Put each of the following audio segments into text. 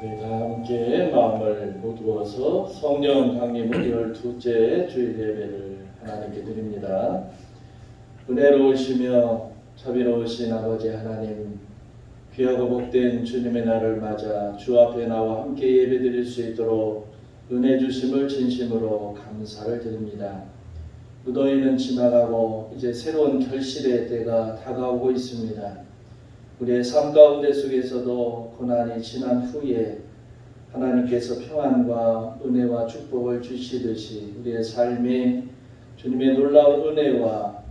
우리가 함께 마음을 모두어서 성령 강림은 12째 주일 예배를 하나님께 드립니다. 은혜로우시며 자비로우신 아버지 하나님, 귀하고 복된 주님의 날을 맞아 주 앞에 나와 함께 예배드릴 수 있도록 은혜 주심을 진심으로 감사를 드립니다. 무더위는 지나가고 이제 새로운 결실의 때가 다가오고 있습니다. 우리의 삶 가운데 속에서도 고난이 지난 후에 하나님께서 평안과 은혜와 축복을 주시듯이 우리의 삶에 주님의 놀라운 은혜와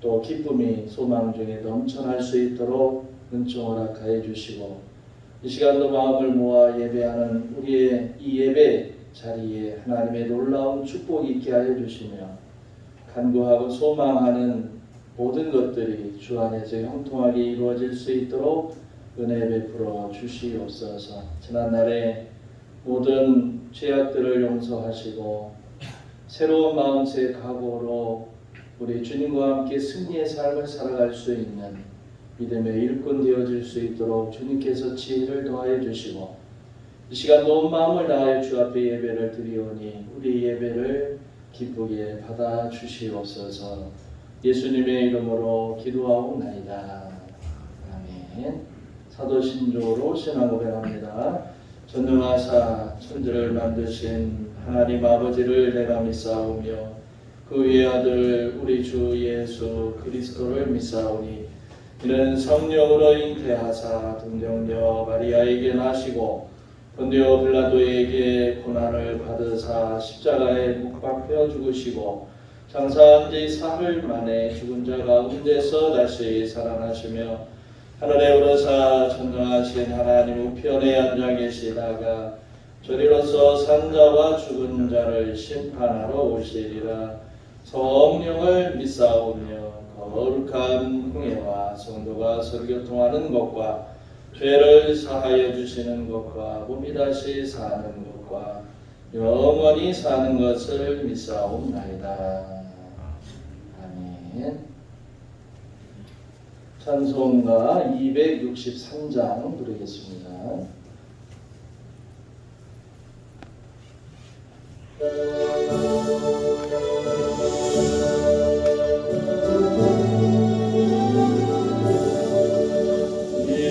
또 기쁨이 소망 중에 넘쳐날 수 있도록 은총 허락하여 주시고, 이 시간도 마음을 모아 예배하는 우리의 이 예배 자리에 하나님의 놀라운 축복이 있게 하여 주시며, 간구하고 소망하는 모든 것들이 주 안에서 형통하게 이루어질 수 있도록 은혜 베풀어 주시옵소서. 지난날에 모든 죄악들을 용서하시고 새로운 마음새 각오로 우리 주님과 함께 승리의 삶을 살아갈 수 있는 믿음의 일꾼 되어질 수 있도록 주님께서 지혜를 더하여 주시고, 이 시간 온 마음을 다하여 주 앞에 예배를 드리오니 우리 예배를 기쁘게 받아 주시옵소서. 예수님의 이름으로 기도하옵나이다. 아멘. 사도신조로 신앙 고백합니다. 전능하사 천지를 만드신 하나님 아버지를 내가 믿사오며 그 위의 아들 우리 주 예수 그리스도를 믿사오니, 이는 성령으로 잉태하사 동정녀 마리아에게 나시고 본디오 빌라도에게 고난을 받으사 십자가에 못 박혀 죽으시고 장사한 지 사흘 만에 죽은 자 가운데서 다시 살아나시며 하늘에 오르사 전능하신 하나님 우편에 앉아 계시다가 저리로서 산자와 죽은 자를 심판하러 오시리라. 성령을 믿사오며 거룩한 공예와 성도가 설교통하는 것과 죄를 사하여 주시는 것과 몸이 다시 사는 것과 영원히 사는 것을 믿사옵나이다. 아멘. 찬송가 263장 부르겠습니다.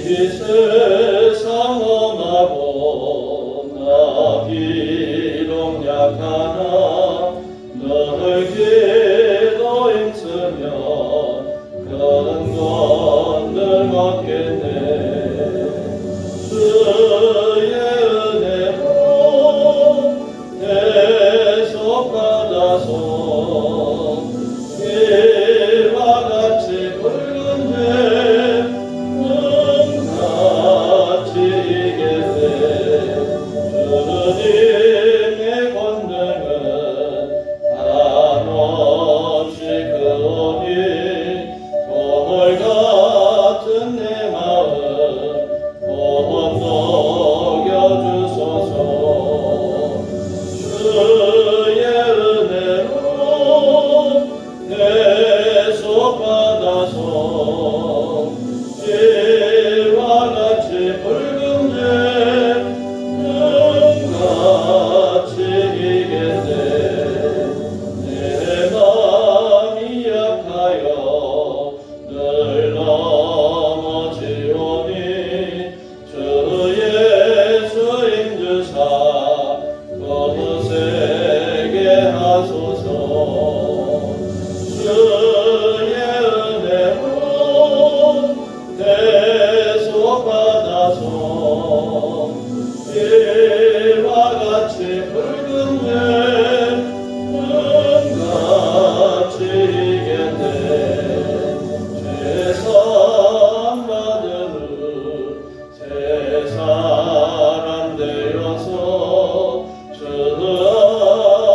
이 세상 엄하고 나 비록 약하나 너를 기도 힘쓰며 큰 권능 얻겠네. 주의 은혜로 대속받아서 이와 같이 붉은 죄 능같이 이기네. 주님의 권능은 한없이 크오니 돌 같은 내 마음 곧 녹여주소서. 주의 은혜로 대속받아서 이와 같이 붉은 죄 능같이 이기네. 내 맘이 약하여 늘 넘어지오니 주 예수 힘주사 거세게 하소서. 주의 은혜로 대속받아서 이와 같이 붉은 죄 능같이 이기네. 죄사함 받은 후 새 사람 되어서 주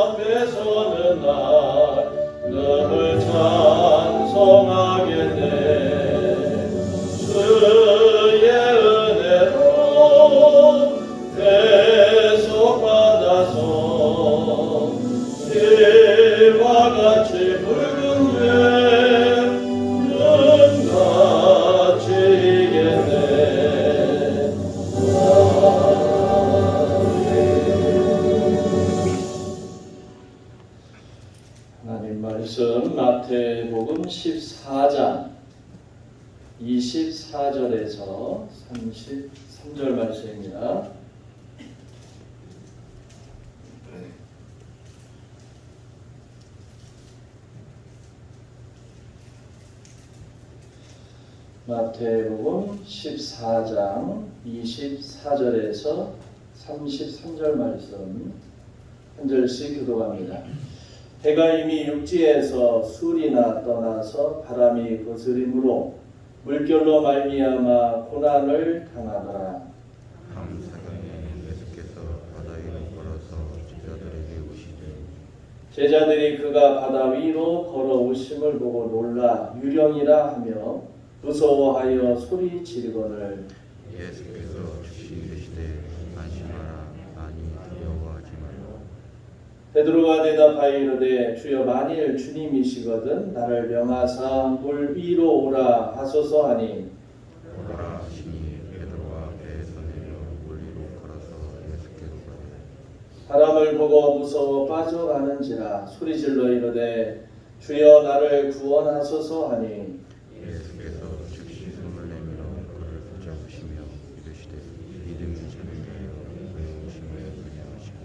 앞에 서는 날 늘 찬송하겠네. 주의 은혜로 대속받아서 24절에서 33절 말씀입니다. 마태복음 14장 24절에서 33절 말씀 한 절씩 교독합니다. 해가 이미 육지에서 술이나 떠나서 바람이 거스림으로 물결로 말미암아 고난을 당하더라. 밤 사경에 예수께서 바다 위로 걸어서 제자들에게 오시되 제자들이 그가 바다 위로 걸어오심을 보고 놀라 유령이라 하며 무서워하여 소리 지르거늘 예수께서 즉시 이르시되 안심하라 나니 두려워하지 말라. 베드로가 대답하여 이르되 주여 만일 주님이시거든 나를 명하사 물 위로 오라 하소서 하니 오라 하시니 베드로가 배에서 내려 물 위로 걸어서 예수께로 가되 바람을 보고 무서워 빠져가는지라 소리질러 이르되 주여 나를 구원하소서 하니 예수께서 즉시 손을 내밀어 그를 붙잡으시며 이르시되 믿음이 작은 자여 왜 의심을 하시고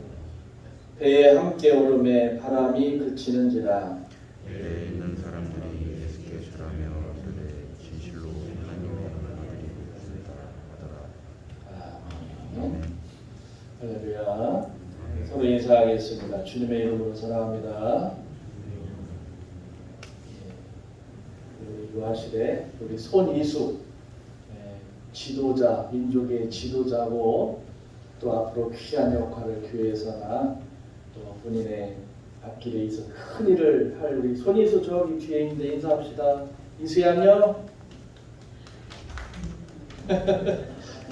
배에 함께 오름에 바람이 그치는지라 배에 있는 사람들이 예수께 절하며 이르되 진실로 하나님의 아들이시다 하더라. 아멘. 할렐루야. 서로 인사하겠습니다. 주님의 이름으로 사랑합니다. 우리 유아실에 우리 손이수 지도자, 민족의 지도자고 또 앞으로 귀한 역할을 교회에서나 또 본인의 앞길에 있어 큰 일을 할 우리 손이수 저기 뒤에 있는데 인사합시다. 이수야 안녕.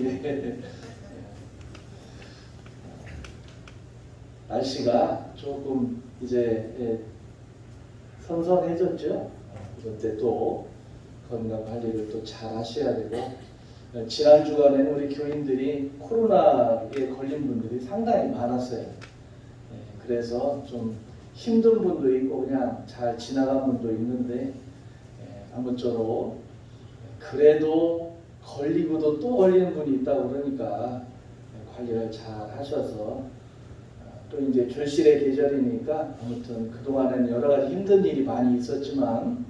예. 날씨가 조금 이제 선선해졌죠. 그런데 또 건강 관리를 또 잘 하셔야 되고 지난 주간에는 우리 교인들이 코로나에 걸린 분들이 상당히 많았어요. 그래서 좀 힘든 분도 있고 그냥 잘 지나간 분도 있는데 아무쪼록 그래도 걸리고도 또 걸리는 분이 있다고 그러니까 관리를 잘 하셔서 또 이제 결실의 계절이니까 아무튼 그동안에는 여러 가지 힘든 일이 많이 있었지만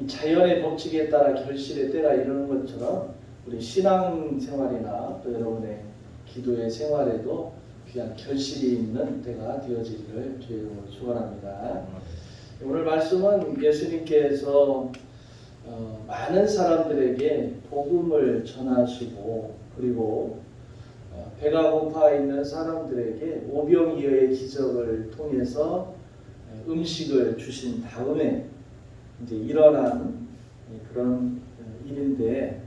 이 자연의 법칙에 따라 결실의 때가 이르는 것처럼 우리 신앙생활이나 또 여러분의 기도의 생활에도 귀한 결실이 있는 때가 되어지기를 주의 이름으로 축원합니다. 오늘 말씀은 예수님께서 많은 사람들에게 복음을 전하시고 그리고 배가 고파 있는 사람들에게 오병이어의 기적을 통해서 음식을 주신 다음에 이제 일어난 그런 일인데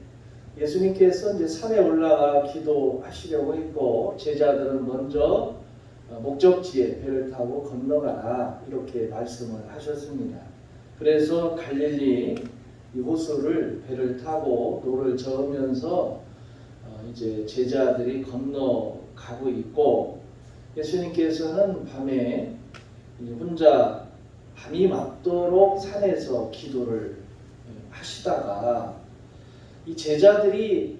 예수님께서 이제 산에 올라가 기도하시려고 했고 제자들은 먼저 목적지에 배를 타고 건너가라 이렇게 말씀을 하셨습니다. 그래서 갈릴리 이 호수를 배를 타고 노를 저으면서 이제 제자들이 건너가고 있고 예수님께서는 밤에 혼자 밤이 맞도록 산에서 기도를 하시다가 이 제자들이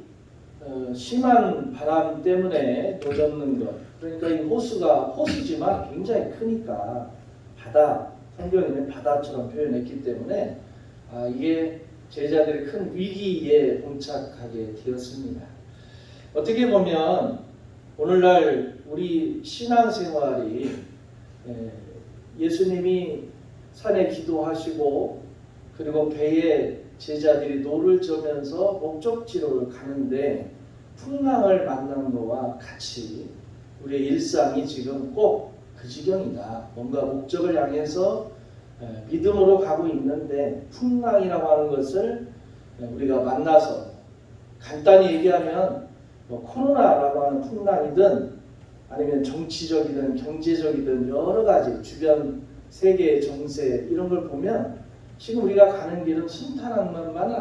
심한 바람 때문에 노젓는 것 그러니까 이 호수가 호수지만 굉장히 크니까 바다 성경에는 바다처럼 표현했기 때문에 이게 제자들이 큰 위기에 봉착하게 되었습니다. 어떻게 보면 오늘날 우리 신앙생활이 예수님이 산에 기도하시고 그리고 배에 제자들이 노를 저면서 목적지로 가는데 풍랑을 만난 것과 같이 우리의 일상이 지금 꼭 그 지경이다. 뭔가 목적을 향해서 믿음으로 가고 있는데 풍랑이라고 하는 것을 우리가 만나서 간단히 얘기하면 코로나라고 하는 풍랑이든 아니면 정치적이든 경제적이든 여러 가지 주변 세계의 정세 이런 걸 보면 지금 우리가 가는 길은 순탄한 것만은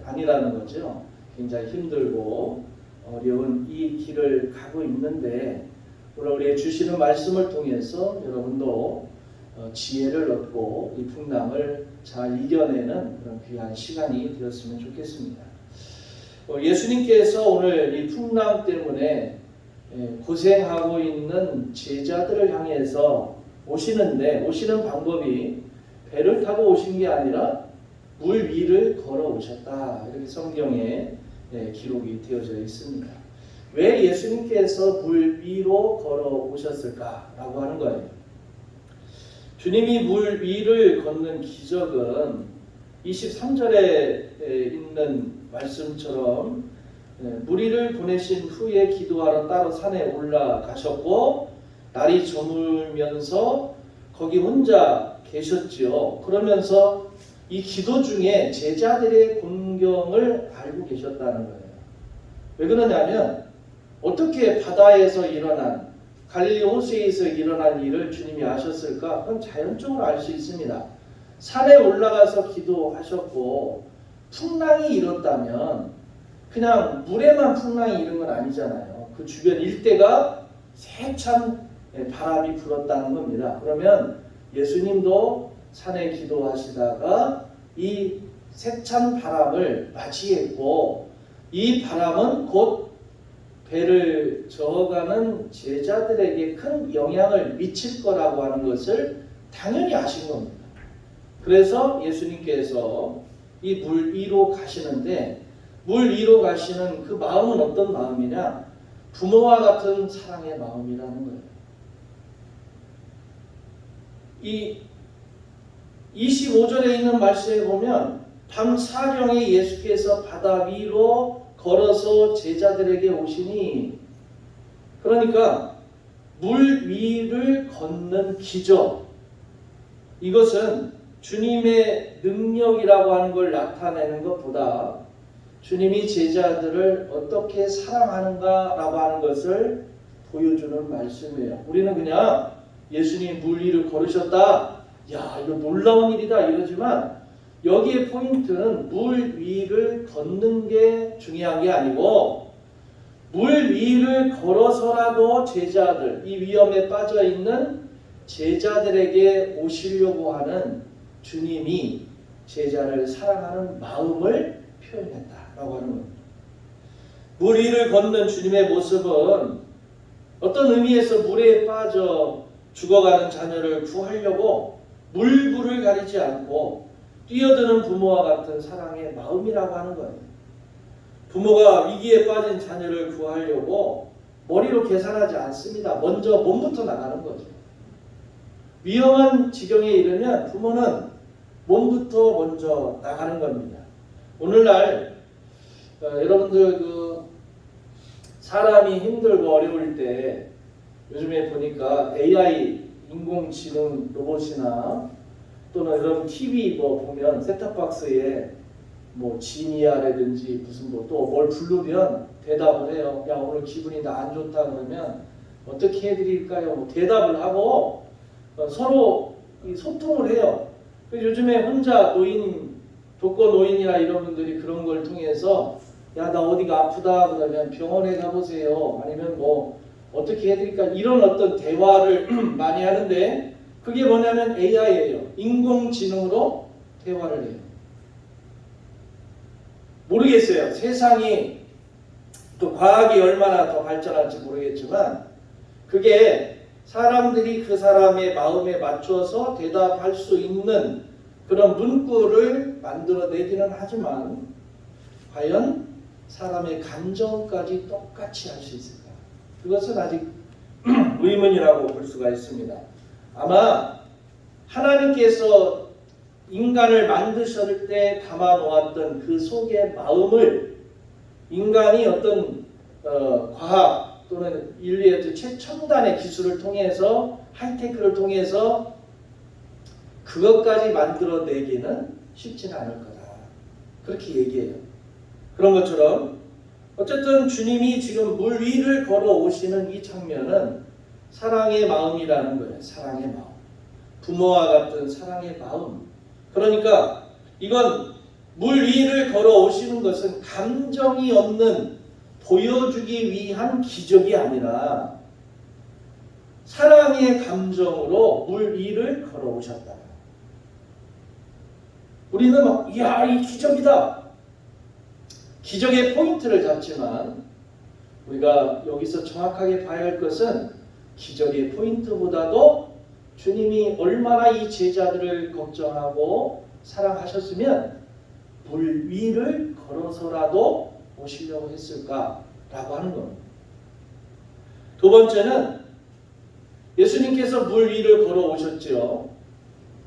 아니라는 거죠. 굉장히 힘들고 어려운 이 길을 가고 있는데 오늘 우리의 주시는 말씀을 통해서 여러분도 지혜를 얻고 이 풍랑을 잘 이겨내는 그런 귀한 시간이 되었으면 좋겠습니다. 예수님께서 오늘 이 풍랑 때문에 고생하고 있는 제자들을 향해서 오시는데, 오시는 방법이 배를 타고 오신 게 아니라 물 위를 걸어 오셨다, 이렇게 성경에 기록이 되어져 있습니다. 왜 예수님께서 물 위로 걸어 오셨을까라고 하는 거예요. 주님이 물 위를 걷는 기적은 23절에 있는 말씀처럼 무리를 보내신 후에 기도하러 따로 산에 올라가셨고 날이 저물면서 거기 혼자 계셨지요. 그러면서 이 기도 중에 제자들의 곤경을 알고 계셨다는 거예요. 왜 그러냐면 어떻게 바다에서 일어난, 갈릴리 호수에서 일어난 일을 주님이 아셨을까? 그건 자연적으로 알 수 있습니다. 산에 올라가서 기도하셨고 풍랑이 일었다면 그냥 물에만 풍랑이 일은 건 아니잖아요. 그 주변 일대가 세찬 바람이 불었다는 겁니다. 그러면 예수님도 산에 기도하시다가 이 세찬 바람을 맞이했고, 이 바람은 곧 배를 저어가는 제자들에게 큰 영향을 미칠 거라고 하는 것을 당연히 아신 겁니다. 그래서 예수님께서 이 물 위로 가시는데, 물 위로 가시는 그 마음은 어떤 마음이냐? 부모와 같은 사랑의 마음이라는 거예요. 이 25절에 있는 말씀에 보면 밤 사경에 예수께서 바다 위로 걸어서 제자들에게 오시니, 그러니까 물 위를 걷는 기적, 이것은 주님의 능력이라고 하는 걸 나타내는 것보다 주님이 제자들을 어떻게 사랑하는가라고 하는 것을 보여주는 말씀이에요. 우리는 그냥 예수님이 물 위를 걸으셨다, 야 이거 놀라운 일이다 이러지만, 여기에 포인트는 물 위를 걷는 게 중요한 게 아니고 물 위를 걸어서라도 제자들, 이 위험에 빠져 있는 제자들에게 오시려고 하는 주님이 제자를 사랑하는 마음을 표현했다라고 하는 겁니다. 물 위를 걷는 주님의 모습은 어떤 의미에서 물에 빠져 죽어가는 자녀를 구하려고 물불을 가리지 않고 뛰어드는 부모와 같은 사랑의 마음이라고 하는 거예요. 부모가 위기에 빠진 자녀를 구하려고 머리로 계산하지 않습니다. 먼저 몸부터 나가는 거죠. 위험한 지경에 이르면 부모는 몸부터 먼저 나가는 겁니다. 오늘날 여러분들 사람이 힘들고 어려울 때 요즘에 보니까 AI 인공지능 로봇이나 또는 여러분 TV 보면 셋탑박스에 지니아라든지 무슨 또 뭘 부르면 대답을 해요. 야 오늘 기분이 나 안 좋다 그러면 어떻게 해드릴까요? 대답을 하고 서로 소통을 해요. 요즘에 혼자 독거 노인이나 이런 분들이 그런 걸 통해서 야 나 어디가 아프다 그러면 병원에 가보세요. 아니면 어떻게 해드릴까, 이런 어떤 대화를 많이 하는데, 그게 뭐냐면 AI예요. 인공지능으로 대화를 해요. 모르겠어요. 세상이 또 과학이 얼마나 더 발전할지 모르겠지만 그게 사람들이 그 사람의 마음에 맞춰서 대답할 수 있는 그런 문구를 만들어내기는 하지만 과연 사람의 감정까지 똑같이 할 수 있을까? 그것은 아직 의문이라고 볼 수가 있습니다. 아마 하나님께서 인간을 만드실 때 담아놓았던 그 속의 마음을 인간이 어떤 과학 또는 인류의 최첨단의 기술을 통해서, 하이테크를 통해서 그것까지 만들어내기는 쉽지는 않을 거다, 그렇게 얘기해요. 그런 것처럼 어쨌든 주님이 지금 물 위를 걸어오시는 이 장면은 사랑의 마음이라는 거예요. 사랑의 마음. 부모와 같은 사랑의 마음. 그러니까 이건 물 위를 걸어오시는 것은 감정이 없는, 보여주기 위한 기적이 아니라 사랑의 감정으로 물 위를 걸어오셨다. 우리는 이야 이 기적이다. 기적의 포인트를 잡지만 우리가 여기서 정확하게 봐야 할 것은 기적의 포인트보다도 주님이 얼마나 이 제자들을 걱정하고 사랑하셨으면 물 위를 걸어서라도 오시려고 했을까라고 하는 겁니다. 두 번째는 예수님께서 물 위를 걸어오셨죠.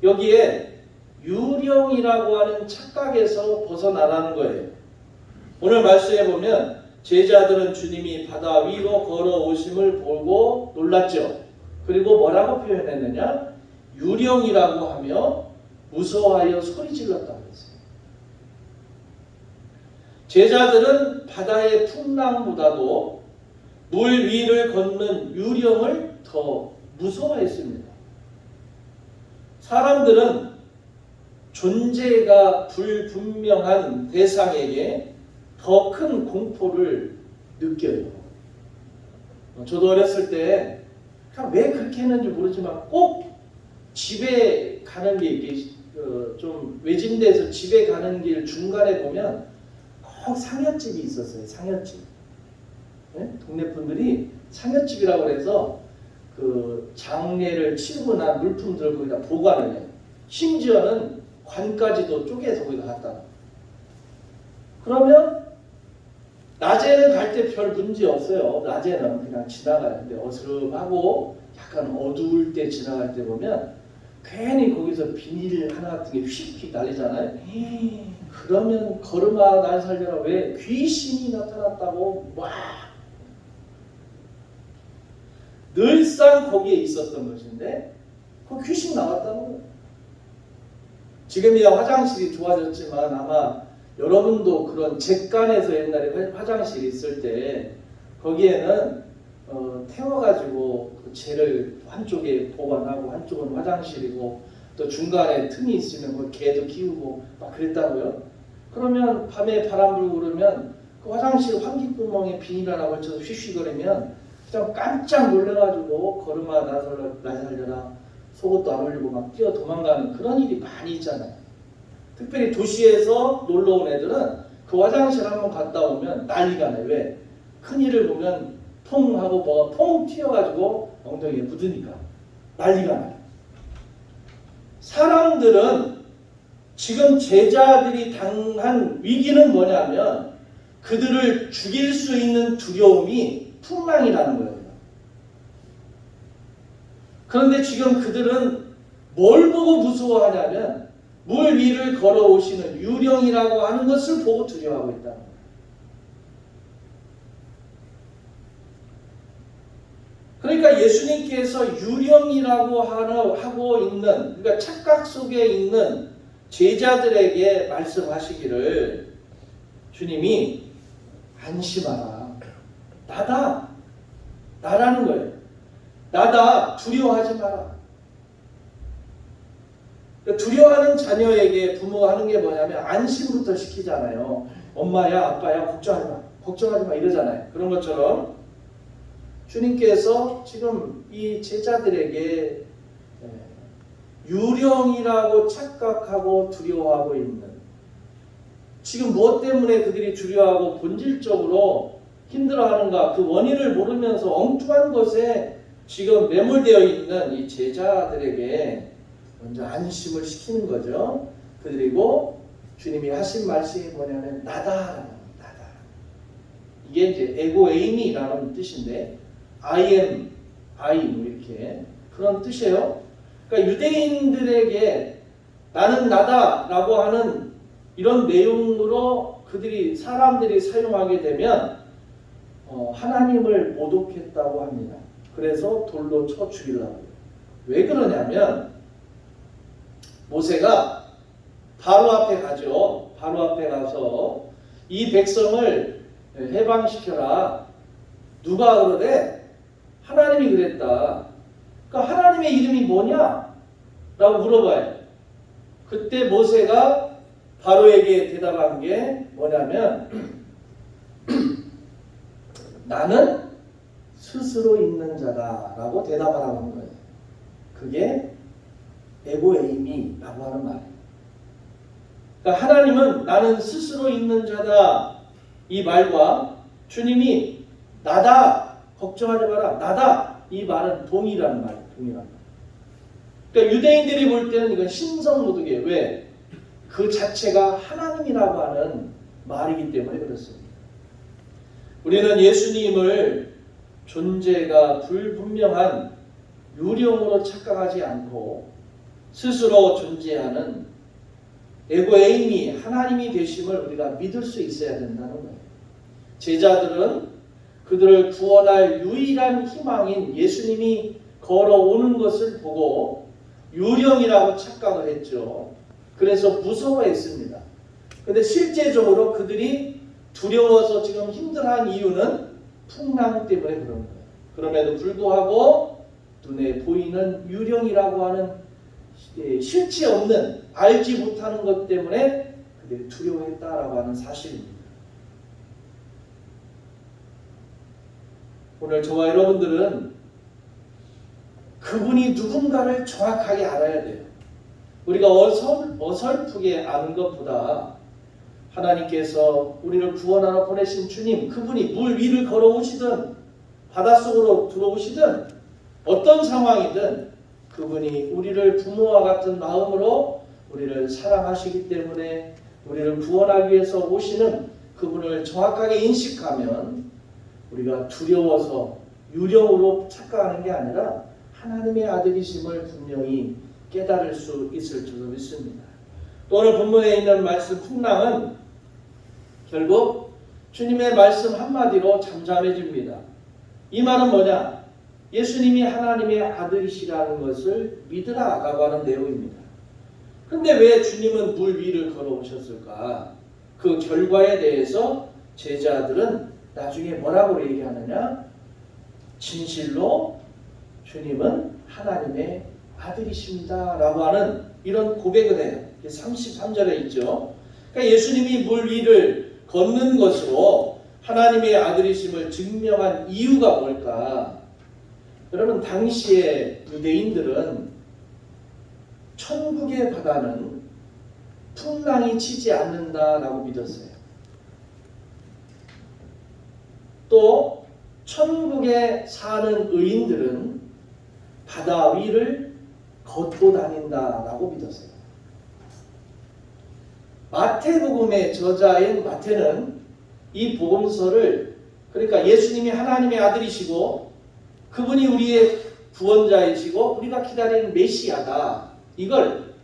여기에 유령이라고 하는 착각에서 벗어나라는 거예요. 오늘 말씀에 보면 제자들은 주님이 바다 위로 걸어오심을 보고 놀랐죠. 그리고 뭐라고 표현했느냐? 유령이라고 하며 무서워하여 소리 질렀다고 했어요. 제자들은 바다의 풍랑보다도 물 위를 걷는 유령을 더 무서워했습니다. 사람들은 존재가 불분명한 대상에게 더 큰 공포를 느껴요. 저도 어렸을 때 왜 그렇게 했는지 모르지만 꼭 집에 가는 길, 좀 외진 데서 집에 가는 길 중간에 보면 꼭 상여집이 있었어요. 상여집. 네? 동네 분들이 상여집이라고 해서 그 장례를 치르고 난 물품들을 거기다 보관을 해요. 심지어는 관까지도 쪼개서 거기다 갖다 놔요. 그러면 낮에는 갈 때 별 문제 없어요. 낮에는 그냥 지나가요. 근데 어스름하고 약간 어두울 때 지나갈 때 보면 괜히 거기서 비닐 하나 같은 게 휙휙 날리잖아요. 그러면 걸음아 날 살려라. 왜? 귀신이 나타났다고 막 늘상 거기에 있었던 것인데 그 귀신 나왔다는 거예요. 지금이야 화장실이 좋아졌지만 아마 여러분도 그런 객관에서 옛날에 화장실이 있을 때 거기에는 태워가지고 그 재를 한쪽에 보관하고 한쪽은 화장실이고 또 중간에 틈이 있으면 그 개도 키우고 막 그랬다고요. 그러면 밤에 바람 불고 그러면 그 화장실 환기구멍에 비닐 하나 걸쳐서 휘휘거리면 그냥 깜짝 놀래가지고 걸음아 나 살려라 속옷도 안 올리고 막 뛰어 도망가는 그런 일이 많이 있잖아요. 특별히 도시에서 놀러 온 애들은 그 화장실 한번 갔다 오면 난리가 나요. 왜? 큰일을 보면 퐁 하고 뭐가 퐁 튀어가지고 엉덩이에 묻으니까 난리가 나요. 사람들은 지금 제자들이 당한 위기는 뭐냐면 그들을 죽일 수 있는 두려움이 풍랑이라는 거예요. 그런데 지금 그들은 뭘 보고 무서워하냐면 물 위를 걸어오시는 유령이라고 하는 것을 보고 두려워하고 있다는 거예요. 그러니까 예수님께서 유령이라고 하고 있는, 그러니까 착각 속에 있는 제자들에게 말씀하시기를 주님이 안심하라. 나다. 나라는 거예요. 나다. 두려워하지 마라. 두려워하는 자녀에게 부모가 하는 게 뭐냐면 안심부터 시키잖아요. 엄마야 아빠야 걱정하지 마 이러잖아요. 그런 것처럼 주님께서 지금 이 제자들에게 유령이라고 착각하고 두려워하고 있는, 지금 무엇 때문에 그들이 두려워하고 본질적으로 힘들어하는가 그 원인을 모르면서 엉뚱한 것에 지금 매몰되어 있는 이 제자들에게 먼저 안심을 시키는 거죠. 그리고 주님이 하신 말씀이 뭐냐면 나다. 이게 이제 에고에이미라는 뜻인데 I am 이렇게 그런 뜻이에요. 그러니까 유대인들에게 나는 나다라고 하는 이런 내용으로 사람들이 사용하게 되면 하나님을 모독했다고 합니다. 그래서 돌로 쳐 죽이려고 해요. 왜 그러냐면 모세가 바로 앞에 가죠. 바로 앞에 가서 이 백성을 해방시켜라. 누가 그러래? 하나님이 그랬다. 그러니까 하나님의 이름이 뭐냐? 라고 물어봐요. 그때 모세가 바로에게 대답한 게 뭐냐면 나는 스스로 있는 자다 라고 대답하라고 한 거예요. 그게 에고에이미라고 하는 말이에요. 그러니까 하나님은 나는 스스로 있는 자다 이 말과 주님이 나다, 걱정하지 마라, 나다, 이 말은 동일한 말, 동일한 말. 그러니까 유대인들이 볼 때는 이건 신성모독이에요. 왜? 그 자체가 하나님이라고 하는 말이기 때문에 그렇습니다. 우리는 예수님을 존재가 불분명한 유령으로 착각하지 않고 스스로 존재하는 에고에임이 하나님이 되심을 우리가 믿을 수 있어야 된다는 거예요. 제자들은 그들을 구원할 유일한 희망인 예수님이 걸어오는 것을 보고 유령이라고 착각을 했죠. 그래서 무서워했습니다. 그런데 실제적으로 그들이 두려워서 지금 힘들어한 이유는 풍랑 때문에 그런 거예요. 그럼에도 불구하고 눈에 보이는 유령이라고 하는 실체 없는, 알지 못하는 것 때문에 그들이 두려워했다라고 하는 사실입니다. 오늘 저와 여러분들은 그분이 누군가를 정확하게 알아야 돼요. 우리가 어설프게 아는 것보다 하나님께서 우리를 구원하러 보내신 주님, 그분이 물 위를 걸어오시든 바닷속으로 들어오시든 어떤 상황이든 그분이 우리를 부모와 같은 마음으로 우리를 사랑하시기 때문에 우리를 구원하기 위해서 오시는 그분을 정확하게 인식하면 우리가 두려워서 유령으로 착각하는 게 아니라 하나님의 아들이심을 분명히 깨달을 수 있을 줄로 믿습니다. 또 오늘 본문에 있는 말씀 풍랑은 결국 주님의 말씀 한마디로 잠잠해집니다. 이 말은 뭐냐? 예수님이 하나님의 아들이시라는 것을 믿으라 라고 하는 내용입니다. 그런데 왜 주님은 물 위를 걸어오셨을까? 그 결과에 대해서 제자들은 나중에 뭐라고 얘기하느냐? 진실로 주님은 하나님의 아들이십니다 라고 하는 이런 고백을 해요. 33절에 있죠. 그러니까 예수님이 물 위를 걷는 것으로 하나님의 아들이심을 증명한 이유가 뭘까? 여러분, 당시의 유대인들은 천국의 바다는 풍랑이 치지 않는다라고 믿었어요. 또 천국에 사는 의인들은 바다 위를 걷고 다닌다라고 믿었어요. 마태복음의 저자인 마태는 이 복음서를, 그러니까 예수님이 하나님의 아들이시고 그분이 우리의 구원자이시고 우리가 기다리는 메시아다, 이걸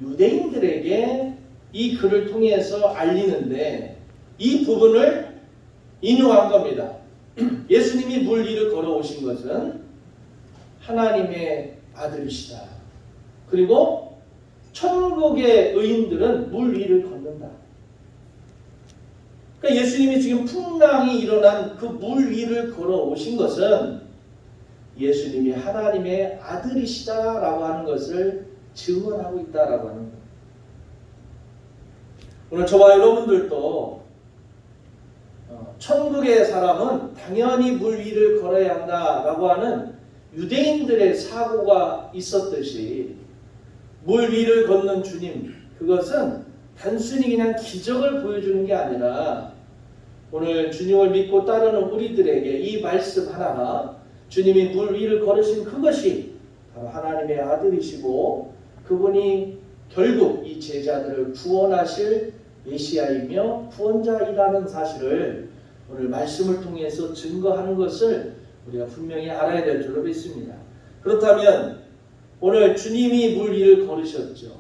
유대인들에게 이 글을 통해서 알리는데 이 부분을 인용한 겁니다. 예수님이 물 위를 걸어오신 것은 하나님의 아들이시다. 그리고 천국의 의인들은 물 위를 걷는다. 그러니까 예수님이 지금 풍랑이 일어난 그 물 위를 걸어오신 것은 예수님이 하나님의 아들이시다라고 하는 것을 증언하고 있다라고 하는 거예요. 오늘 저와 여러분들도 천국의 사람은 당연히 물 위를 걸어야 한다라고 하는 유대인들의 사고가 있었듯이 물 위를 걷는 주님, 그것은 단순히 그냥 기적을 보여주는 게 아니라 오늘 주님을 믿고 따르는 우리들에게 이 말씀 하나가 주님이 물 위를 걸으신 그것이 바로 하나님의 아들이시고 그분이 결국 이 제자들을 구원하실 메시아이며 구원자이라는 사실을 오늘 말씀을 통해서 증거하는 것을 우리가 분명히 알아야 될 줄로 믿습니다. 그렇다면 오늘 주님이 물 위를 걸으셨죠.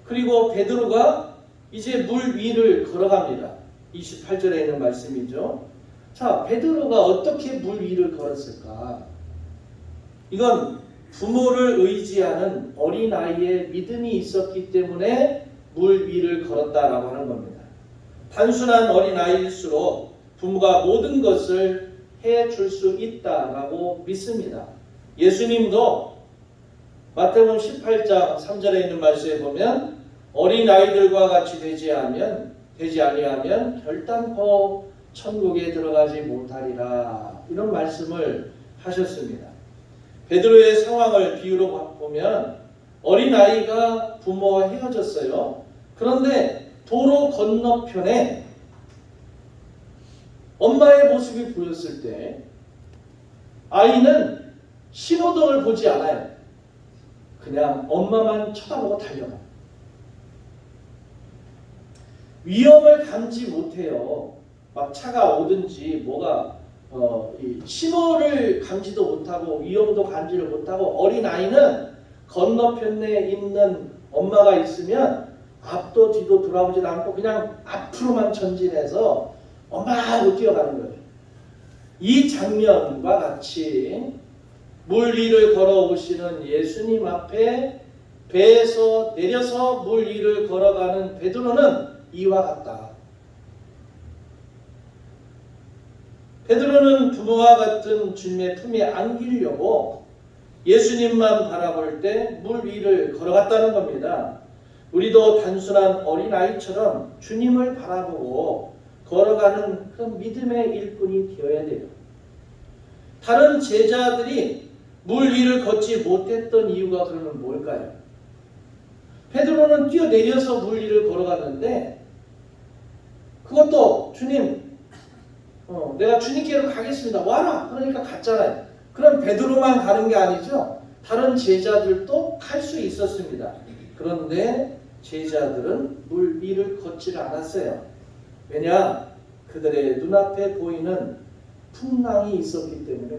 그리고 베드로가 이제 물 위를 걸어갑니다. 28절에 있는 말씀이죠. 자, 베드로가 어떻게 물 위를 걸었을까? 이건 부모를 의지하는 어린아이의 믿음이 있었기 때문에 물 위를 걸었다라고 하는 겁니다. 단순한 어린아이일수록 부모가 모든 것을 해줄 수 있다라고 믿습니다. 예수님도 마태복음 18장 3절에 있는 말씀에 보면 어린아이들과 같이 되지 아니하면 결단코 천국에 들어가지 못하리라, 이런 말씀을 하셨습니다. 베드로의 상황을 비유로 보면 어린아이가 부모와 헤어졌어요. 그런데 도로 건너편에 엄마의 모습이 보였을 때 아이는 신호등을 보지 않아요. 그냥 엄마만 쳐다보고 달려가. 위험을 감지 못해요. 막 차가 오든지 뭐가 이 신호를 감지도 못하고 위험도 감지를 못하고, 어린아이는 건너편에 있는 엄마가 있으면 앞도 뒤도 돌아보지 않고 그냥 앞으로만 전진해서 엄마 하고 뛰어가는 거예요. 이 장면과 같이 물 위를 걸어오시는 예수님 앞에 배에서 내려서 물 위를 걸어가는 베드로는 이와 같다. 베드로는 부모와 같은 주님의 품에 안기려고 예수님만 바라볼 때 물 위를 걸어갔다는 겁니다. 우리도 단순한 어린아이처럼 주님을 바라보고 걸어가는 그런 믿음의 일꾼이 되어야 돼요. 다른 제자들이 물 위를 걷지 못했던 이유가 그러면 뭘까요? 베드로는 뛰어내려서 물 위를 걸어갔는데, 그것도 주님, 내가 주님께로 가겠습니다. 와라. 그러니까 갔잖아요. 그럼 베드로만 가는 게 아니죠. 다른 제자들도 갈 수 있었습니다. 그런데 제자들은 물 위를 걷지를 않았어요. 왜냐? 그들의 눈앞에 보이는 풍랑이 있었기 때문에.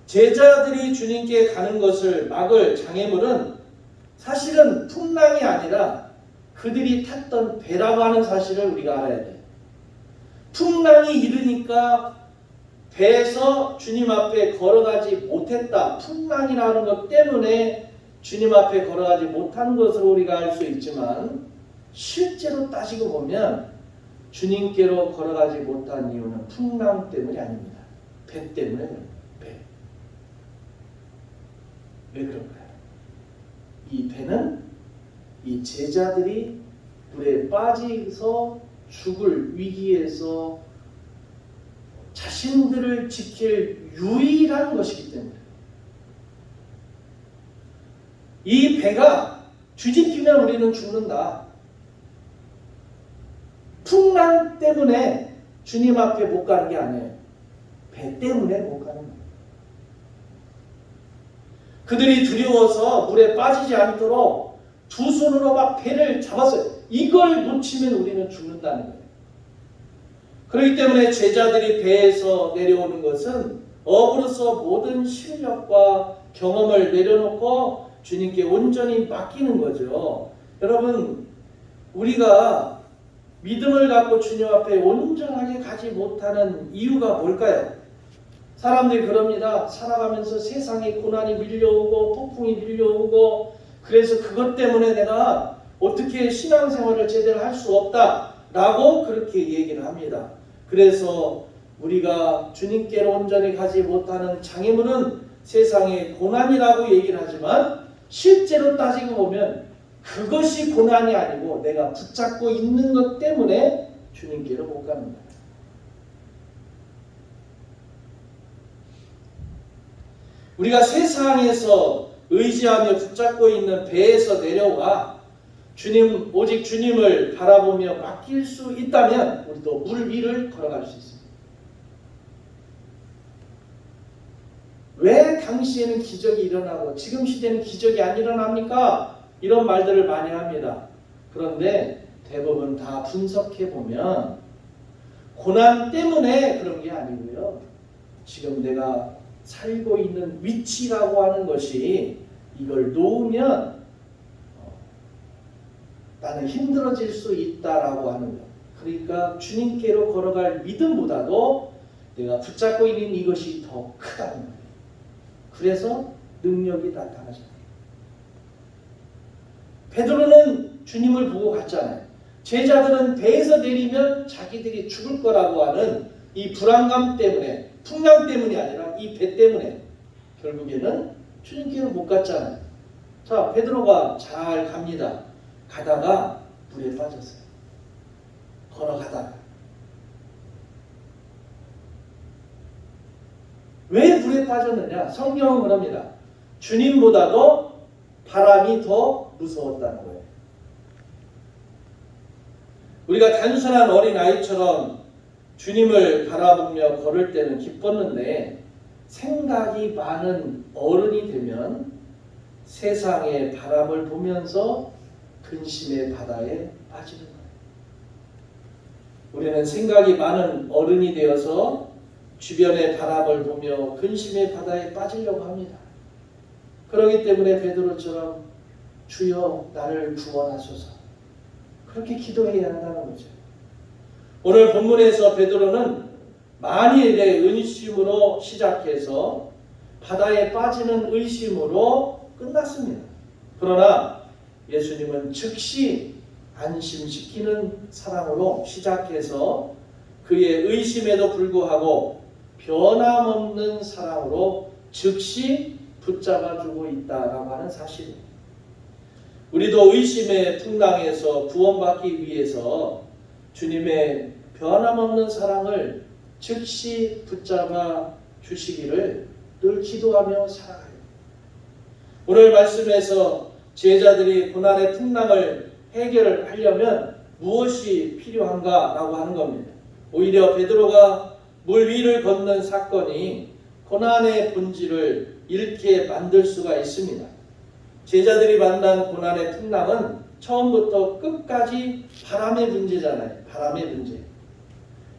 제자들이 주님께 가는 것을 막을 장애물은 사실은 풍랑이 아니라 그들이 탔던 배라고 하는 사실을 우리가 알아야 돼요. 풍랑이 일으니까 배에서 주님 앞에 걸어가지 못했다. 풍랑이라는 것 때문에 주님 앞에 걸어가지 못한 것으로 우리가 알 수 있지만, 실제로 따지고 보면 주님께로 걸어가지 못한 이유는 풍랑 때문이 아닙니다. 배 때문에 그래요. 배. 왜 그럴까요? 이 배는 이 제자들이 물에 빠져서 죽을 위기에서 자신들을 지킬 유일한 것이기 때문에, 이 배가 뒤집히면 우리는 죽는다. 풍랑 때문에 주님 앞에 못 가는 게 아니에요. 배 때문에 못 가는 거예요. 그들이 두려워서 물에 빠지지 않도록 두 손으로 막 배를 잡았어요. 이걸 놓치면 우리는 죽는다는 거예요. 그렇기 때문에 제자들이 배에서 내려오는 것은 업으로서 모든 실력과 경험을 내려놓고 주님께 온전히 맡기는 거죠. 여러분, 우리가 믿음을 갖고 주님 앞에 온전하게 가지 못하는 이유가 뭘까요? 사람들이 그럽니다. 살아가면서 세상에 고난이 밀려오고 폭풍이 밀려오고, 그래서 그것 때문에 내가 어떻게 신앙생활을 제대로 할 수 없다라고 그렇게 얘기를 합니다. 그래서 우리가 주님께로 온전히 가지 못하는 장애물은 세상의 고난이라고 얘기를 하지만, 실제로 따지고 보면 그것이 고난이 아니고 내가 붙잡고 있는 것 때문에 주님께로 못 가는 거예요. 우리가 세상에서 의지하며 붙잡고 있는 배에서 내려와 주님, 오직 주님을 바라보며 맡길 수 있다면 우리도 물 위를 걸어갈 수 있습니다. 왜 당시에는 기적이 일어나고 지금 시대는 기적이 안 일어납니까? 이런 말들을 많이 합니다. 그런데 대부분 다 분석해보면 고난 때문에 그런 게 아니고요. 지금 내가 살고 있는 위치라고 하는 것이, 이걸 놓으면 나는 힘들어질 수 있다라고 하는 것. 그러니까 주님께로 걸어갈 믿음보다도 내가 붙잡고 있는 이것이 더 크다는 거예요. 그래서 능력이 나타나잖아요. 베드로는 주님을 보고 갔잖아요. 제자들은 배에서 내리면 자기들이 죽을 거라고 하는 이 불안감 때문에, 풍랑 때문이 아니라 이 배 때문에 결국에는 주님께로 못 갔잖아요. 자, 베드로가 잘 갑니다. 가다가 물에 빠졌어요. 걸어가다가. 왜 물에 빠졌느냐? 성경은 그럽니다. 주님보다도 바람이 더 무서웠다는 거예요. 우리가 단순한 어린아이처럼 주님을 바라보며 걸을 때는 기뻤는데 생각이 많은 어른이 되면 세상의 바람을 보면서 근심의 바다에 빠지는 거예요. 우리는 생각이 많은 어른이 되어서 주변의 바람을 보며 근심의 바다에 빠지려고 합니다. 그렇기 때문에 베드로처럼 주여 나를 구원하소서 그렇게 기도해야 한다는 거죠. 오늘 본문에서 베드로는 만일의 의심으로 시작해서 바다에 빠지는 의심으로 끝났습니다. 그러나 예수님은 즉시 안심시키는 사랑으로 시작해서 그의 의심에도 불구하고 변함없는 사랑으로 즉시 붙잡아주고 있다라고 하는 사실입니다. 우리도 의심의 풍랑에서 구원받기 위해서 주님의 변함없는 사랑을 즉시 붙잡아 주시기를 늘 기도하며 살아가요. 오늘 말씀에서 제자들이 고난의 풍랑을 해결하려면 무엇이 필요한가라고 하는 겁니다. 오히려 베드로가 물 위를 걷는 사건이 고난의 본질을 잃게 만들 수가 있습니다. 제자들이 만난 고난의 풍랑은 처음부터 끝까지 바람의 문제잖아요. 바람의 문제.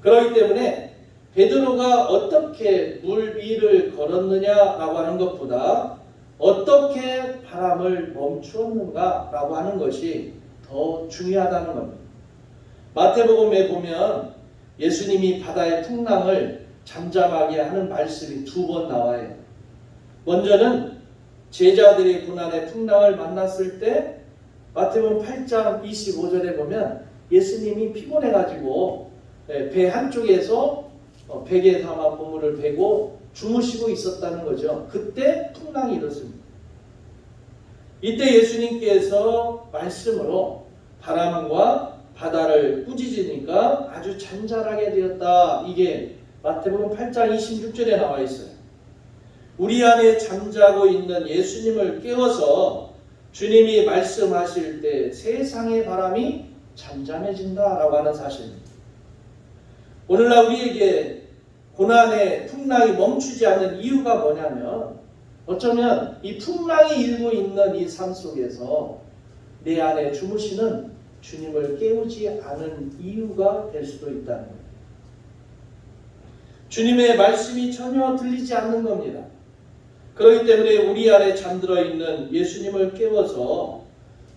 그렇기 때문에 베드로가 어떻게 물 위를 걸었느냐라고 하는 것보다 어떻게 바람을 멈추었는가라고 하는 것이 더 중요하다는 겁니다. 마태복음에 보면 예수님이 바다의 풍랑을 잠잠하게 하는 말씀이 2번 나와요. 먼저는 제자들이 고난의 풍랑을 만났을 때 마태복음 8장 25절에 보면 예수님이 피곤해가지고 배 한쪽에서 베개 담아 보물을 베고 주무시고 있었다는 거죠. 그때 풍랑이 일었습니다. 이때 예수님께서 말씀으로 바람과 바다를 꾸짖으니까 아주 잔잔하게 되었다. 이게 마태복음 8장 26절에 나와 있어요. 우리 안에 잠자고 있는 예수님을 깨워서 주님이 말씀하실 때 세상의 바람이 잠잠해진다라고 하는 사실입니다. 오늘날 우리에게 고난의 풍랑이 멈추지 않는 이유가 뭐냐면 어쩌면 이 풍랑이 일고 있는 이 삶 속에서 내 안에 주무시는 주님을 깨우지 않은 이유가 될 수도 있다는 거예요. 주님의 말씀이 전혀 들리지 않는 겁니다. 그렇기 때문에 우리 안에 잠들어 있는 예수님을 깨워서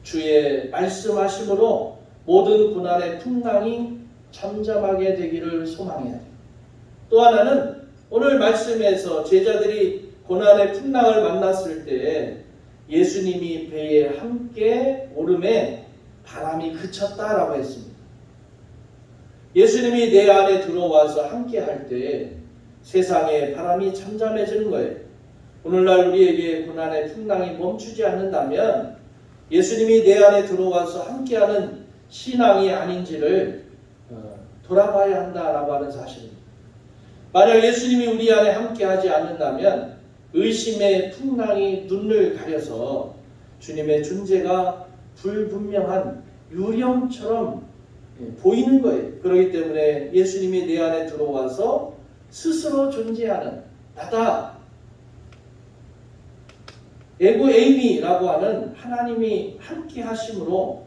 주의 말씀하심으로 모든 고난의 풍랑이 잠잠하게 되기를 소망해야 돼요. 또 하나는 오늘 말씀에서 제자들이 고난의 풍랑을 만났을 때 예수님이 배에 함께 오름에 바람이 그쳤다라고 했습니다. 예수님이 내 안에 들어와서 함께 할 때 세상에 바람이 잠잠해지는 거예요. 오늘날 우리에게 고난의 풍랑이 멈추지 않는다면 예수님이 내 안에 들어와서 함께하는 신앙이 아닌지를 돌아봐야 한다라고 하는 사실입니다. 만약 예수님이 우리 안에 함께하지 않는다면 의심의 풍랑이 눈을 가려서 주님의 존재가 불분명한 유령처럼 보이는 거예요. 그렇기 때문에 예수님이 내 안에 들어와서 스스로 존재하는 나다. 에고 에이미라고 하는 하나님이 함께 하심으로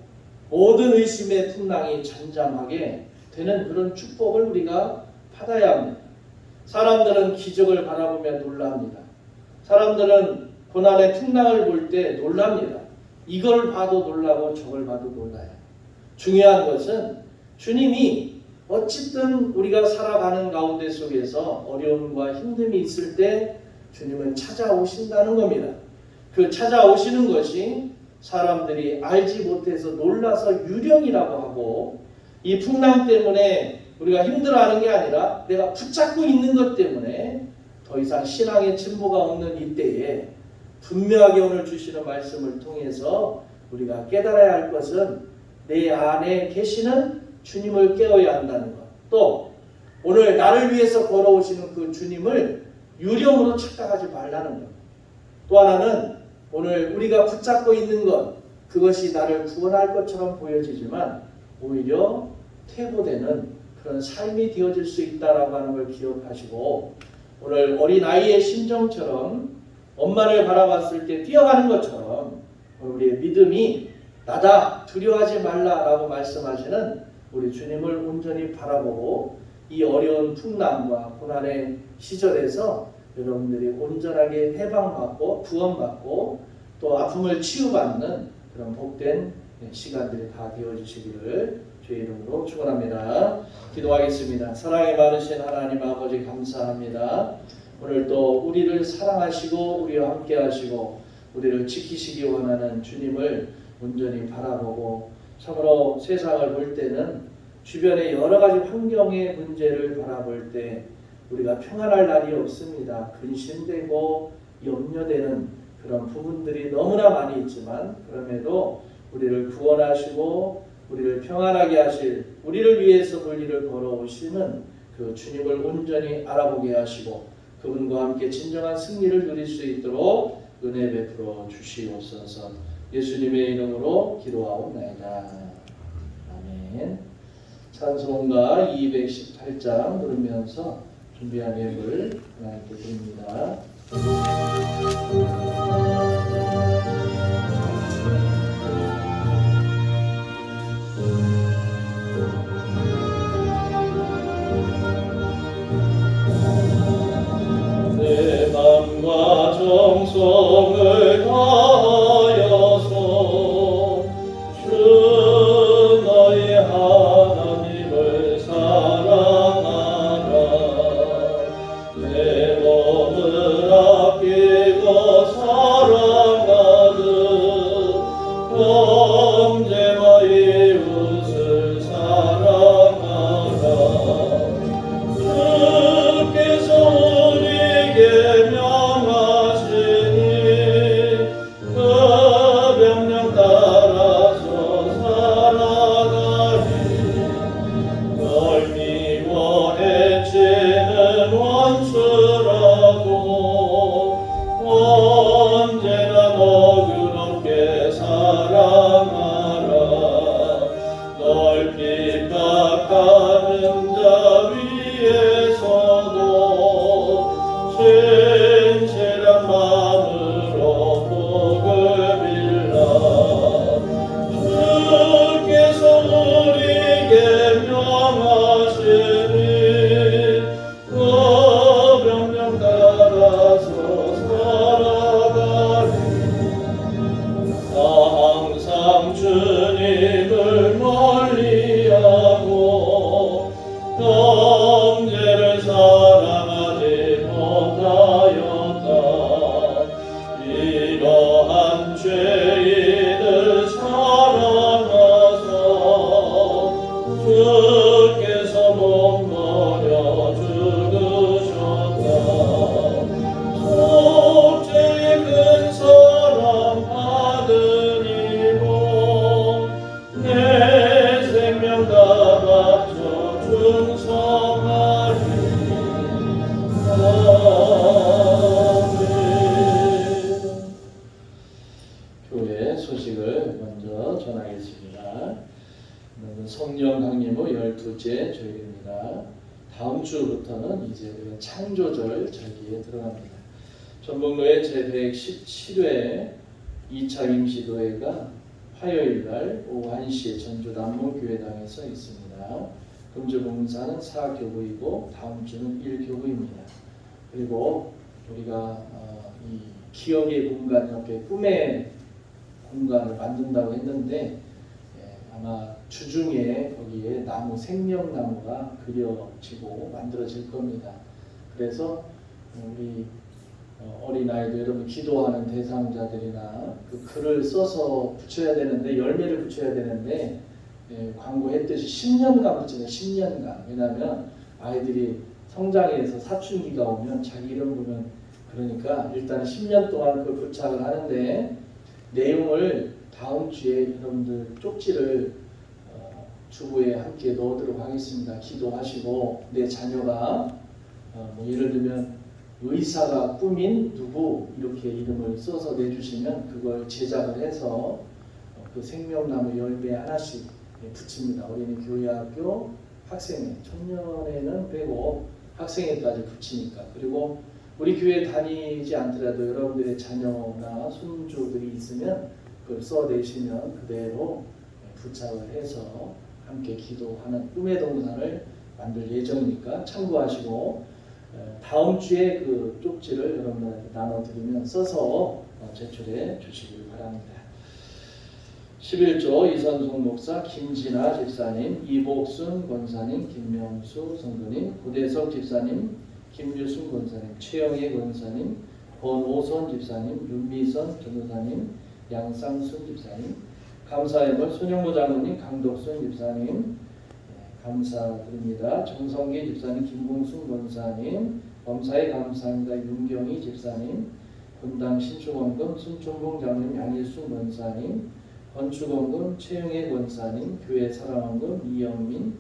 모든 의심의 풍랑이 잠잠하게 되는 그런 축복을 우리가 받아야 합니다. 사람들은 기적을 바라보며 놀랍니다. 사람들은 고난의 풍랑을 볼 때 놀랍니다. 이걸 봐도 놀라고 저걸 봐도 놀라요. 중요한 것은 주님이 어쨌든 우리가 살아가는 가운데 속에서 어려움과 힘듦이 있을 때 주님은 찾아오신다는 겁니다. 그 찾아오시는 것이 사람들이 알지 못해서 놀라서 유령이라고 하고 이 풍랑 때문에 우리가 힘들어하는 게 아니라 내가 붙잡고 있는 것 때문에 더 이상 신앙의 진보가 없는 이때에 분명하게 오늘 주시는 말씀을 통해서 우리가 깨달아야 할 것은 내 안에 계시는 주님을 깨워야 한다는 것. 또 오늘 나를 위해서 걸어오시는 그 주님을 유령으로 착각하지 말라는 것. 또 하나는 오늘 우리가 붙잡고 있는 것, 그것이 나를 구원할 것처럼 보여지지만 오히려 퇴보되는 그런 삶이 되어질 수 있다라고 하는 걸 기억하시고 오늘 어린아이의 심정처럼 엄마를 바라봤을 때 뛰어가는 것처럼 우리의 믿음이 나다 두려워하지 말라라고 말씀하시는 우리 주님을 온전히 바라보고 이 어려운 풍랑과 고난의 시절에서 여러분들이 온전하게 해방받고 구원받고 또 아픔을 치유받는 그런 복된 시간들이 다 되어주시기를 주의 이름으로 축원합니다. 기도하겠습니다. 사랑이 많으신 하나님 아버지 감사합니다. 오늘 또 우리를 사랑하시고 우리와 함께 하시고 우리를 지키시기 원하는 주님을 온전히 바라보고 참으로 세상을 볼 때는 주변의 여러 가지 환경의 문제를 바라볼 때 우리가 평안할 날이 없습니다. 근심되고 염려되는 그런 부분들이 너무나 많이 있지만 그럼에도 우리를 구원하시고 우리를 평안하게 하실 우리를 위해서 그 일을 걸어오시는 그 주님을 온전히 알아보게 하시고 그분과 함께 진정한 승리를 누릴 수 있도록 은혜 베풀어 주시옵소서. 예수님의 이름으로 기도하옵나이다. 아멘. 찬송가 218장 부르면서 준비한 예물 하나님께 드립니다. 내 맘과 정성을 다하여서 주 너의 하나님을 사랑하라. 내 몸을 아끼고 사랑하듯 형제와 이웃을 사랑하라. 주께서 우리에게 명하시니 그 명령 따라서 살아가리. 널 미워해치는 원수라도 언제나 너그럽게 사랑하라. 널 핍박하는 자 위에서도 진실한 마음으로 복을 빌라. 주께서 우리에게 명하시니 그 명령 따라서 살아가리. 나 항상 주님을 멀리하고 형제를 사랑하지 못하였다. 이러한 죄인을 사랑하사 주께서 몸버려 죽으셨다. 속죄의 큰 사랑 받으니고 내 생명 다 바쳐 충성하리. 아멘. 교회 소식을 먼저 전하겠습니다. 오늘은 성령 강림 후 12째 주일입니다. 다음 주부터는 이제 우리가 창조절 절기에 들어갑니다. 전북로의 제117회 2차 임시도회가 화요일날 오후 1시에 전주 남문교회당에서 있습니다. 금주봉사는 4교구이고 다음 주는 1교구입니다. 그리고 우리가 이 기억의 공간 옆에 꿈의 공간을 만든다고 했는데 아마 주중에 거기에 나무 생명나무가 그려지고 만들어질 겁니다. 그래서 우리 어린아이들 여러분 기도하는 대상자들이나 그 글을 써서 붙여야 되는데 열매를 붙여야 되는데 광고했듯이 10년간 붙여요. 10년간. 왜냐하면 아이들이 성장해서 사춘기가 오면 자기 이름 보면 그러니까 일단 10년 동안 그걸 부착을 하는데 내용을 다음 주에 여러분들 쪽지를 주부에 함께 넣도록 하겠습니다. 기도하시고 내 자녀가 뭐 예를 들면 의사가 꿈인 누구 이렇게 이름을 써서 내주시면 그걸 제작을 해서 그 생명나무 열매 하나씩 붙입니다. 어린이 교회학교 학생회, 청년회는 빼고 학생회까지 붙이니까. 그리고 우리 교회 다니지 않더라도 여러분들의 자녀나 손주들이 있으면 그걸 써내시면 그대로 부착을 해서 함께 기도하는 꿈의 동산을 만들 예정이니까 참고하시고 다음 주에 그 쪽지를 여러분들한테 나눠드리면 써서 제출해 주시길 바랍니다. 11조 이선송 목사, 김진아 집사님, 이복순 권사님, 김명수 성도님, 고대석 집사님, 김유순 권사님, 최영애 권사님, 권오선 집사님, 윤미선 전도사님, 양상순 집사님, 감사의물 손영모 장로님, 강덕순 집사님 감사드립니다. 정성기 집사님, 김봉순 권사님, 범사에 감사합니다. 윤경희 집사님, 분당 신축원금 순천봉 장로님, 양일순 권사님, 건축원금 최영애 권사님, 교회 사랑원금 이영민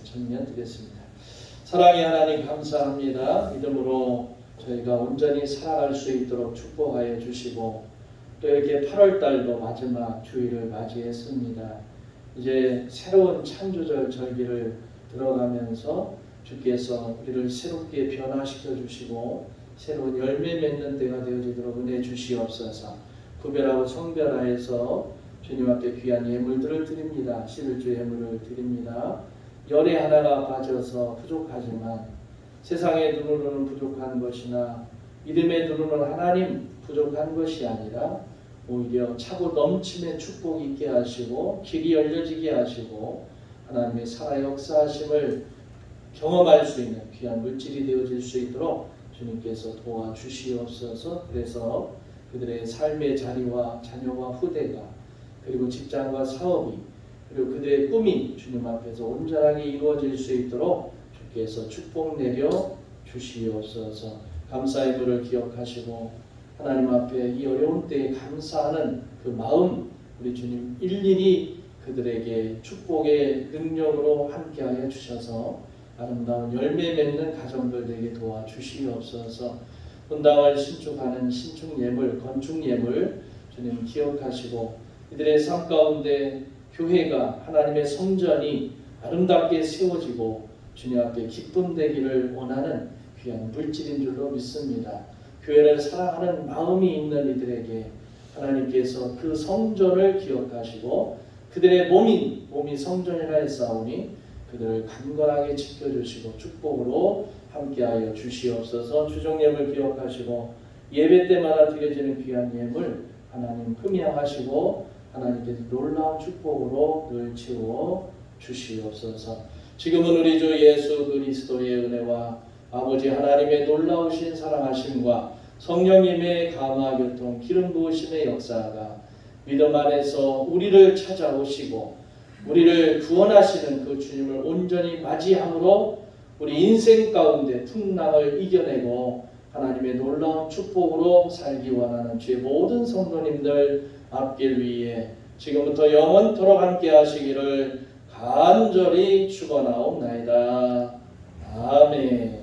전면 드렸습니다. 사랑의 하나님 감사합니다. 믿음으로 저희가 온전히 살아갈 수 있도록 축복하여 주시고 또 이렇게 8월달도 마지막 주일을 맞이했습니다. 이제 새로운 창조절 절기를 들어가면서 주께서 우리를 새롭게 변화시켜 주시고 새로운 열매 맺는 때가 되어지도록 은혜 주시옵소서. 구별하고 성별하여서 주님 앞에 귀한 예물들을 드립니다. 11주 예물을 드립니다. 열의 하나가 빠져서 부족하지만 세상의 눈으로는 부족한 것이나 믿음의 눈으로는 하나님 부족한 것이 아니라 오히려 차고 넘침의 축복이 있게 하시고 길이 열려지게 하시고 하나님의 살아 역사하심을 경험할 수 있는 귀한 물질이 되어질 수 있도록 주님께서 도와주시옵소서. 그래서 그들의 삶의 자리와 자녀와 후대가 그리고 직장과 사업이 그리고 그들의 꿈이 주님 앞에서 온전하게 이루어질 수 있도록 주께서 축복 내려 주시옵소서. 감사의 물을 기억하시고 하나님 앞에 이 어려운 때에 감사하는 그 마음 우리 주님 일일이 그들에게 축복의 능력으로 함께하여 주셔서 아름다운 열매 맺는 가정들 되게 도와주시옵소서. 분당을 신축하는 신축예물, 건축예물 주님 기억하시고 이들의 삶 가운데 교회가 하나님의 성전이 아름답게 세워지고 주님 앞에 기쁨 되기를 원하는 귀한 물질인 줄로 믿습니다. 교회를 사랑하는 마음이 있는 이들에게 하나님께서 그 성전을 기억하시고 그들의 몸이 성전이라 했사오니 그들을 강건하게 지켜주시고 축복으로 함께하여 주시옵소서. 주정예물 기억하시고 예배 때마다 드려지는 귀한 예물 하나님 흠양하시고 하나님께서 놀라운 축복으로 늘 채워 주시옵소서. 지금은 우리 주 예수 그리스도의 은혜와 아버지 하나님의 놀라우신 사랑하심과 성령님의 감화 교통 기름 부으심의 역사가 믿음 안에서 우리를 찾아오시고 우리를 구원하시는 그 주님을 온전히 맞이함으로 우리 인생 가운데 풍랑을 이겨내고 하나님의 놀라운 축복으로 살기 원하는 주의 모든 성도님들 앞길 위에 지금부터 영원토록 함께 하시기를 간절히 축원하옵나이다. 아멘.